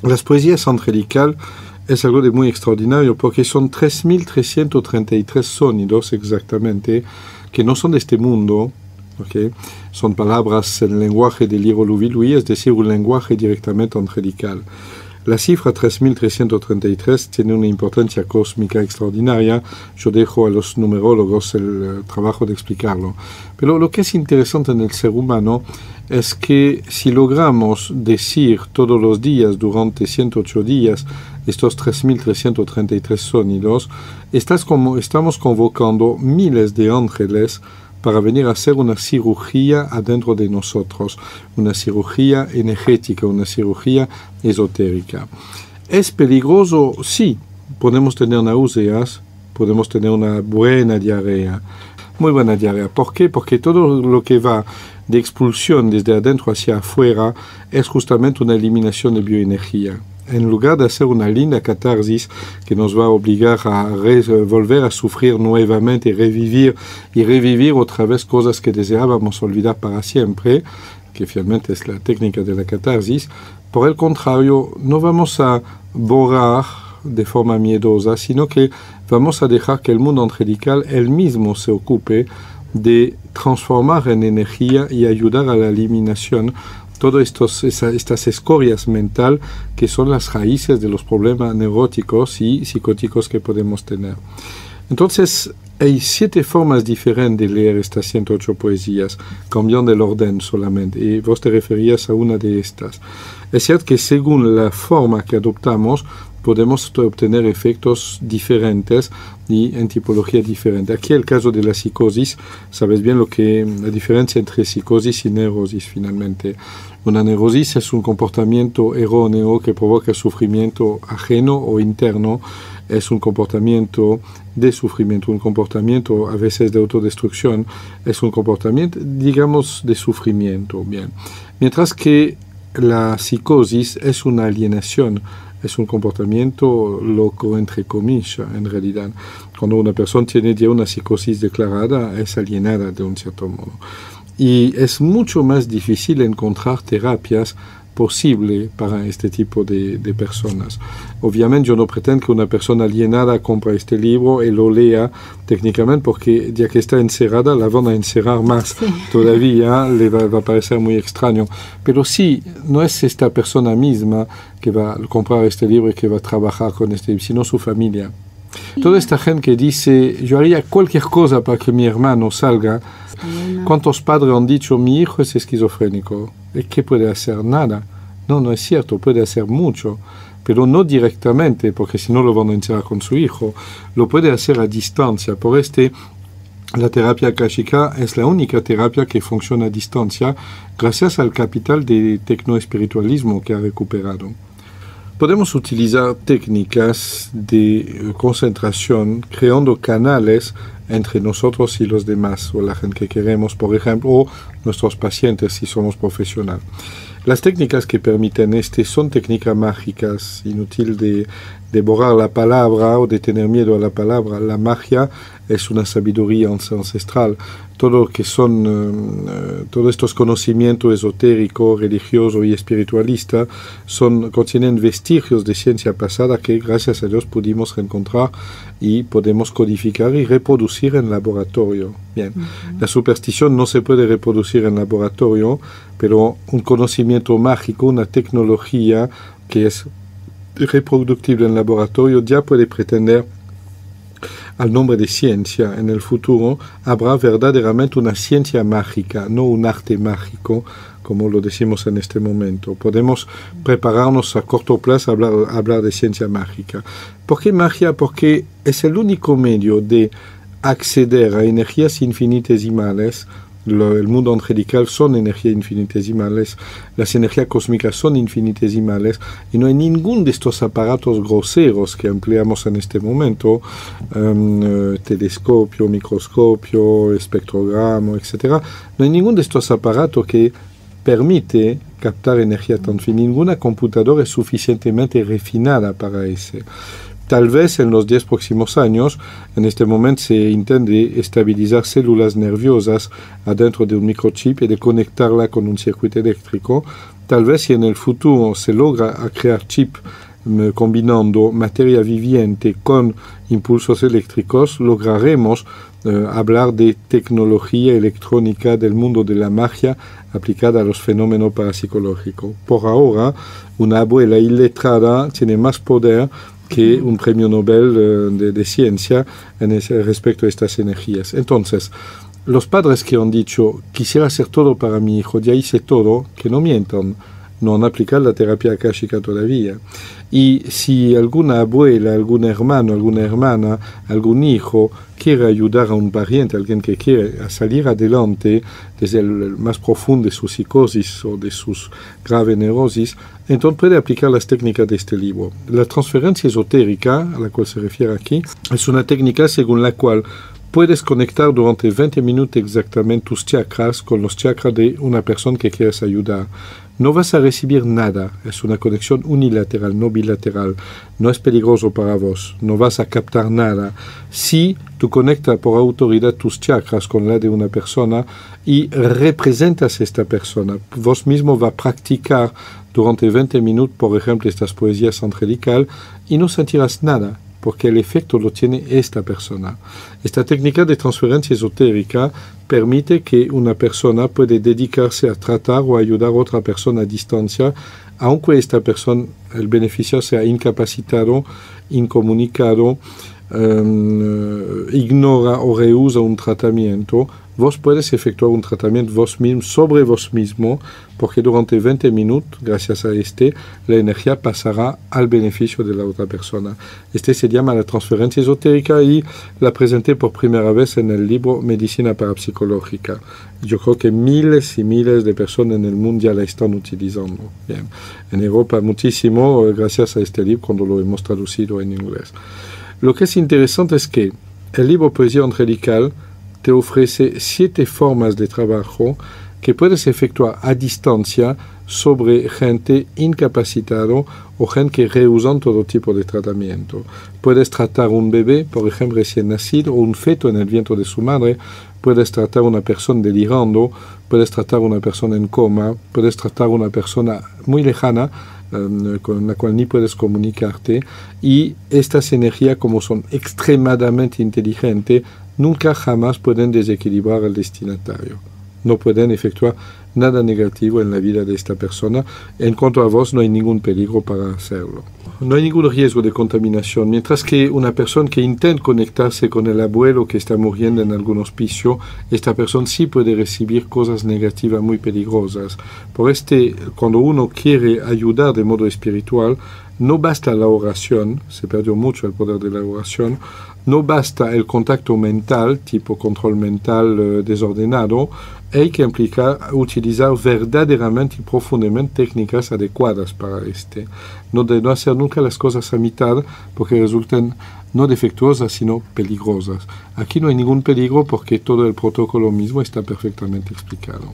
Las poesías angelicales es algo de muy extraordinario porque son 3.333 sonidos exactamente que no son de este mundo, ¿okay? Son palabras en lenguaje de Liro Louis, es decir, un lenguaje directamente angelical. La cifra 3.333 tiene una importancia cósmica extraordinaria. Yo dejo a los numerólogos el trabajo de explicarlo. Pero lo que es interesante en el ser humano es que si logramos decir todos los días durante 108 días estos 3.333 sonidos, estamos convocando miles de ángeles para venir a hacer una cirugía adentro de nosotros, una cirugía energética, una cirugía esotérica. ¿Es peligroso? Sí, podemos tener náuseas, podemos tener una buena diarrea, muy buena diarrea. ¿Por qué? Porque todo lo que va de expulsión desde adentro hacia afuera es justamente una eliminación de bioenergía. En lugar de hacer una linda catarsis que nos va a obligar a volver a sufrir nuevamente y revivir otra vez cosas que deseábamos olvidar para siempre, que finalmente es la técnica de la catarsis, por el contrario, no vamos a borrar de forma miedosa, sino que vamos a dejar que el mundo angelical él mismo se ocupe de transformar en energía y ayudar a la eliminación todas estas escorias mental que son las raíces de los problemas neuróticos y psicóticos que podemos tener. Entonces, hay 7 formas diferentes de leer estas 108 poesías, cambiando el orden solamente, y vos te referías a una de estas. Es cierto que según la forma que adoptamos, podemos obtener efectos diferentes y en tipología diferente. Aquí el caso de la psicosis, sabes bien la diferencia entre psicosis y neurosis finalmente. Una neurosis es un comportamiento erróneo que provoca sufrimiento ajeno o interno, es un comportamiento de sufrimiento, un comportamiento a veces de autodestrucción, es un comportamiento, digamos, de sufrimiento. Bien. Mientras que la psicosis es una alienación, es un comportamiento loco, entre comillas, en realidad. Cuando una persona tiene ya una psicosis declarada, es alienada de un cierto modo. Y es mucho más difícil encontrar terapias posibles para este tipo de personas. Obviamente yo no pretendo que una persona alienada compre este libro y lo lea técnicamente, porque ya que está encerrada la van a encerrar más todavía, le va a parecer muy extraño. Pero sí, no es esta persona misma que va a comprar este libro y que va a trabajar con este libro, sino su familia. Toda esta gente que dice, yo haría cualquier cosa para que mi hermano salga. ¿Cuántos padres han dicho, mi hijo es esquizofrénico? ¿Y qué puede hacer? Nada. No, no es cierto, puede hacer mucho, pero no directamente, porque si no lo van a encerrar con su hijo. Lo puede hacer a distancia. Por la terapia akáshica es la única terapia que funciona a distancia gracias al capital de tecnoespiritualismo que ha recuperado. Podemos utilizar técnicas de concentración creando canales entre nosotros y los demás, o la gente que queremos, por ejemplo, o nuestros pacientes si somos profesionales. Las técnicas que permiten son técnicas mágicas, inútil de borrar la palabra o de tener miedo a la palabra. La magia es una sabiduría ancestral. Todo lo que son todos estos conocimientos esotéricos, religiosos y espiritualistas contienen vestigios de ciencia pasada que gracias a Dios pudimos reencontrar y podemos codificar y reproducir en laboratorio. Bien, la superstición no se puede reproducir en laboratorio, pero un conocimiento mágico, una tecnología que es reproductible en laboratorio ya puede pretender al nombre de ciencia. En el futuro habrá verdaderamente una ciencia mágica, no un arte mágico, como lo decimos en este momento. Podemos prepararnos a corto plazo a hablar de ciencia mágica. ¿Por qué magia? Porque es el único medio de acceder a energías infinitesimales. El mundo angelical son energías infinitesimales, las energías cósmicas son infinitesimales, y no hay ningún de estos aparatos groseros que empleamos en este momento, telescopio, microscopio, espectrograma, etc. No hay ningún de estos aparatos que permite captar energía tan fina. Ninguna computadora es suficientemente refinada para eso. Tal vez en los 10 próximos años, en este momento se intenta estabilizar células nerviosas adentro de un microchip y de conectarla con un circuito eléctrico. Tal vez si en el futuro se logra crear chip combinando materia viviente con impulsos eléctricos, lograremos hablar de tecnología electrónica del mundo de la magia aplicada a los fenómenos parapsicológicos. Por ahora, una abuela iletrada tiene más poder que un premio Nobel de ciencia respecto a estas energías. Entonces, los padres que han dicho, quisiera hacer todo para mi hijo, ya hice todo, que no mientan, no han aplicado la terapia akáshica todavía. Y si alguna abuela, algún hermano, alguna hermana, algún hijo quiere ayudar a un pariente, alguien que quiere salir adelante desde el más profundo de su psicosis o de sus grave neurosis, entonces puede aplicar las técnicas de este libro. La transferencia esotérica, a la cual se refiere aquí, es una técnica según la cual puedes conectar durante 20 minutos exactamente tus chakras con los chakras de una persona que quieres ayudar. No vas a recibir nada, es una conexión unilateral, no bilateral, no es peligroso para vos, no vas a captar nada. Si tú conectas por autoridad tus chakras con la de una persona y representas a esta persona, vos mismo vas a practicar durante 20 minutos, por ejemplo, estas poesías angelicales y no sentirás nada, porque el efecto lo tiene esta persona. Esta técnica de transferencia esotérica permite que una persona puede dedicarse a tratar o ayudar a otra persona a distancia, aunque esta persona, el beneficiario, sea incapacitado, incomunicado, ignora o rehúsa un tratamiento. Vos puedes efectuar un tratamiento vos mismo, sobre vos mismo, porque durante 20 minutos, gracias a la energía pasará al beneficio de la otra persona. Se llama la transferencia esotérica y la presenté por primera vez en el libro Medicina Parapsicológica. Yo creo que miles y miles de personas en el mundo ya la están utilizando. Bien. En Europa muchísimo, gracias a este libro, cuando lo hemos traducido en inglés. Lo que es interesante es que el libro Poesía Angelical te ofrece 7 formas de trabajo que puedes efectuar a distancia sobre gente incapacitada o gente que rehusan todo tipo de tratamiento. Puedes tratar un bebé, por ejemplo, recién nacido, o un feto en el vientre de su madre, puedes tratar una persona delirando, puedes tratar una persona en coma, puedes tratar una persona muy lejana, con la cual ni puedes comunicarte, y estas energías, como son extremadamente inteligentes, nunca jamás pueden desequilibrar al destinatario. No pueden efectuar nada negativo en la vida de esta persona. En cuanto a vos, no hay ningún peligro para hacerlo. No hay ningún riesgo de contaminación, mientras que una persona que intenta conectarse con el abuelo que está muriendo en algún hospicio, esta persona sí puede recibir cosas negativas muy peligrosas. Cuando uno quiere ayudar de modo espiritual, no basta la oración, se perdió mucho el poder de la oración, no basta el contacto mental, tipo control mental desordenado, hay que utilizar verdaderamente y profundamente técnicas adecuadas para no hacer nunca las cosas a mitad porque resultan no defectuosas sino peligrosas. Aquí no hay ningún peligro porque todo el protocolo mismo está perfectamente explicado.